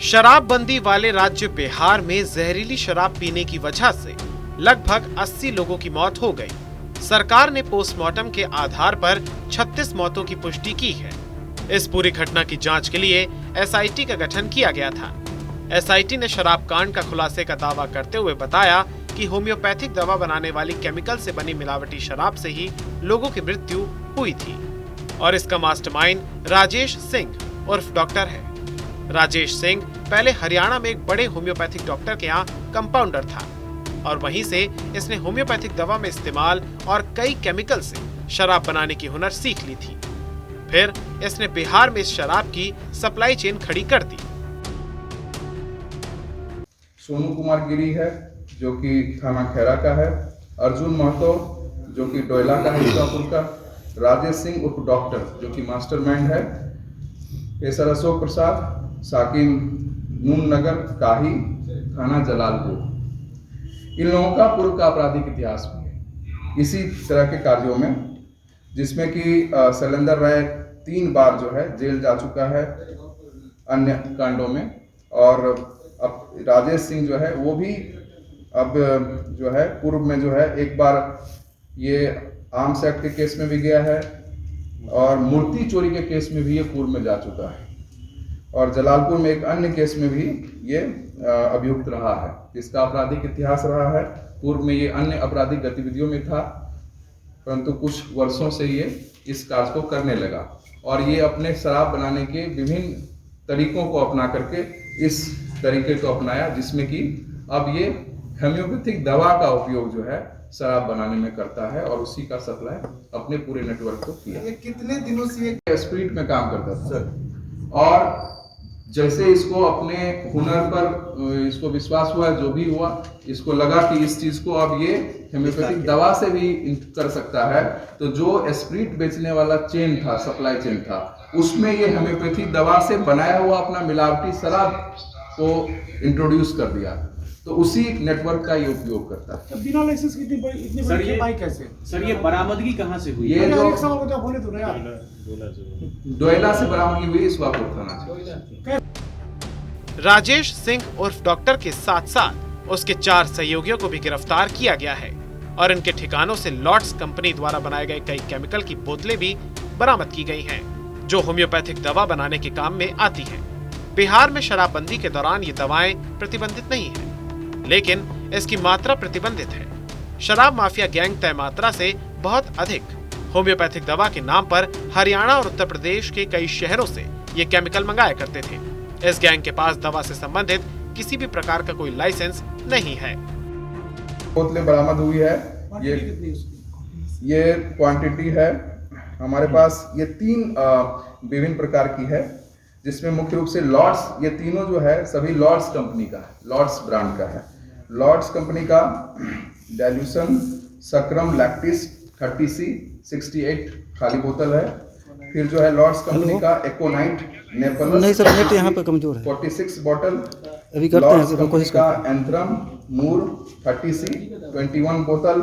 शराबबंदी वाले राज्य बिहार में जहरीली शराब पीने की वजह से लगभग 80 लोगों की मौत हो गई। सरकार ने पोस्टमार्टम के आधार पर 36 मौतों की पुष्टि की है। इस पूरी घटना की जांच के लिए एसआईटी का गठन किया गया था। एसआईटी ने शराब कांड का खुलासे का दावा करते हुए बताया कि होम्योपैथिक दवा बनाने वाली केमिकल से बनी मिलावटी शराब से ही लोगों की मृत्यु हुई थी और इसका मास्टरमाइंड राजेश सिंह उर्फ डॉक्टर है। राजेश सिंह पहले हरियाणा में एक बड़े होम्योपैथिक डॉक्टर के यहाँ कंपाउंडर था और वहीं से इसने होम्योपैथिक दवा में इस्तेमाल और कई केमिकल से शराब बनाने की हुनर सीख ली थी। फिर इसने बिहार में इस शराब की सप्लाई चेन खड़ी कर दी। सोनू कुमार गिरी है जो कि थाना खैरा का है, अर्जुन महतो जो कि डोयला का है ईसापुर का, राजेश सिंह उर्फ डॉक्टर जो कि मास्टरमाइंड है, पेशर अशोक प्रसाद साकिन नून नगर काही थाना जलालपुर। इन लोगों का पूर्व का आपराधिक इतिहास भी है इसी तरह के कार्यों में, जिसमें कि शैलेंद्र राय 3 बार जो है जेल जा चुका है अन्य कांडों में, और अब राजेश सिंह जो है वो भी अब जो है पूर्व में जो है एक बार ये आर्म्स एक्ट के केस में भी गया है और मूर्ति चोरी के केस में भी ये पूर्व में जा चुका है और जलालपुर में एक अन्य केस में भी ये अभियुक्त रहा है। इसका आपराधिक इतिहास रहा है। पूर्व में ये अन्य आपराधिक गतिविधियों में था, परंतु कुछ वर्षों से ये इस कार्य को करने लगा और ये अपने शराब बनाने के विभिन्न तरीकों को अपना करके इस तरीके को अपनाया, जिसमें कि अब ये होम्योपैथिक दवा का उपयोग जो है शराब बनाने में करता है और उसी का सप्लाई अपने पूरे नेटवर्क को किया। ये कितने दिनों से ये स्प्रिट में काम करता था सर, और जैसे इसको अपने हुनर पर इसको विश्वास हुआ, जो भी हुआ, इसको लगा कि इस चीज को अब ये होम्योपैथिक दवा से भी कर सकता है, तो जो स्प्रिट बेचने वाला चेन था, सप्लाई चेन था, उसमें ये होम्योपैथिक दवा से बनाया हुआ अपना मिलावटी शराब को इंट्रोड्यूस कर दिया, तो उसी नेटवर्क का ये उपयोग करता है। तो बिना लाइसेंस की इतनी बड़ी बाइक कैसे? सर ये बरामदगी कहाँ से हुई? ये जो डोयला से बरामदगी हुई ईसापुर थाना। राजेश सिंह उर्फ डॉक्टर के साथ साथ उसके 4 सहयोगियों को भी गिरफ्तार किया गया है और इनके ठिकानों से लॉट्स कंपनी द्वारा बनाए गए कई केमिकल की बोतलें भी बरामद की गई हैं, जो होम्योपैथिक दवा बनाने के काम में आती हैं। बिहार में शराबबंदी के दौरान ये दवाएं प्रतिबंधित नहीं है, लेकिन इसकी मात्रा प्रतिबंधित है। शराब माफिया गैंग तय मात्रा से बहुत अधिक होम्योपैथिक दवा के नाम पर हरियाणा और उत्तर प्रदेश के कई शहरों से ये केमिकल मंगाया करते थे। इस गैंग के पास दवा से संबंधित किसी भी प्रकार का कोई लाइसेंस नहीं है। बोतलें बरामद हुई है, ये क्वांटिटी है हमारे पास, ये 3 विभिन्न प्रकार की है, जिसमें मुख्य रूप से लॉट्स, ये तीनों जो है सभी लॉट्स कंपनी का है, लॉट्स ब्रांड का है। लॉट्स कंपनी का डाइल्यूशन सक्राम लैक्टिस 30C 68 खाली बोतल है। फिर जो है लॉट्स कंपनी का एकोनाइट नेपलस, नहीं सर नेट यहाँ पे कमजोर है, 46 बोतल। अभी करते हैं लॉट्स कंपनी का एंथ्रम मूर 30C 21 बोतल।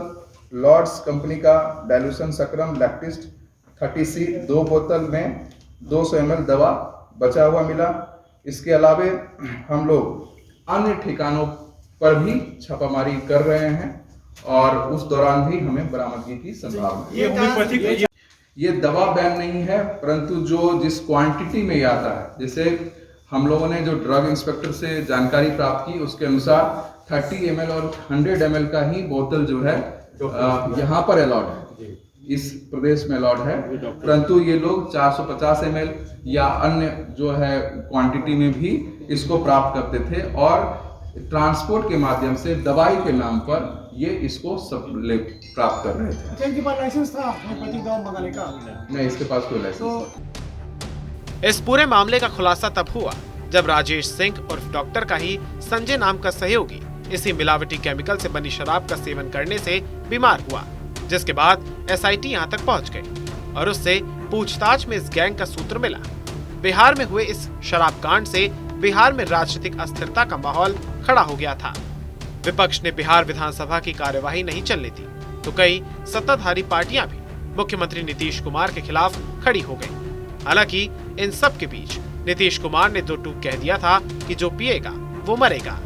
लॉट्स कंपनी का डाइल्यूशन सक्राम लैक्टिस 30C 2 बोतल में 200 ml दवा बचा हुआ मिला। इसके अलावे हम लोग अन्य ठिकानों पर भी छापामारी कर रहे हैं और उस दौरान भी हमें बरामदगी की संभावना है। ये दवा बैन नहीं है, परंतु जो जिस क्वांटिटी में ये आता है, जैसे हम लोगों ने जो ड्रग इंस्पेक्टर से जानकारी प्राप्त की उसके अनुसार 30 ml और 100 ml का ही बोतल जो है यहाँ पर अलाउड है, इस प्रदेश में अलाउड है, परंतु ये लोग 450 ml या अन्य जो है क्वांटिटी में भी इसको प्राप्त करते थे और ट्रांसपोर्ट के माध्यम से दवाई के नाम पर ये इसको सब प्राप्त कर रहे थे। इनके पास लाइसेंस था होम्योपैथिक दवा मंगाने का? नहीं, इसके पास कोई लाइसेंस। इस पूरे मामले का खुलासा तब हुआ जब राजेश सिंह उर्फ डॉक्टर का ही संजय नाम का सहयोगी इसी मिलावटी केमिकल से बनी शराब का सेवन करने से बीमार हुआ, जिसके बाद एसआईटी यहाँ तक पहुँच गई और उससे पूछताछ में इस गैंग का सूत्र मिला। बिहार में हुए इस शराब कांड से बिहार में राजनीतिक अस्थिरता का माहौल खड़ा हो गया था। विपक्ष ने बिहार विधानसभा की कार्यवाही नहीं चलने दी, तो कई सत्ताधारी पार्टियां भी मुख्यमंत्री नीतीश कुमार के खिलाफ खड़ी हो गईं। हालांकि इन सब के बीच नीतीश कुमार ने दो टूक कह दिया था कि जो पिएगा वो मरेगा।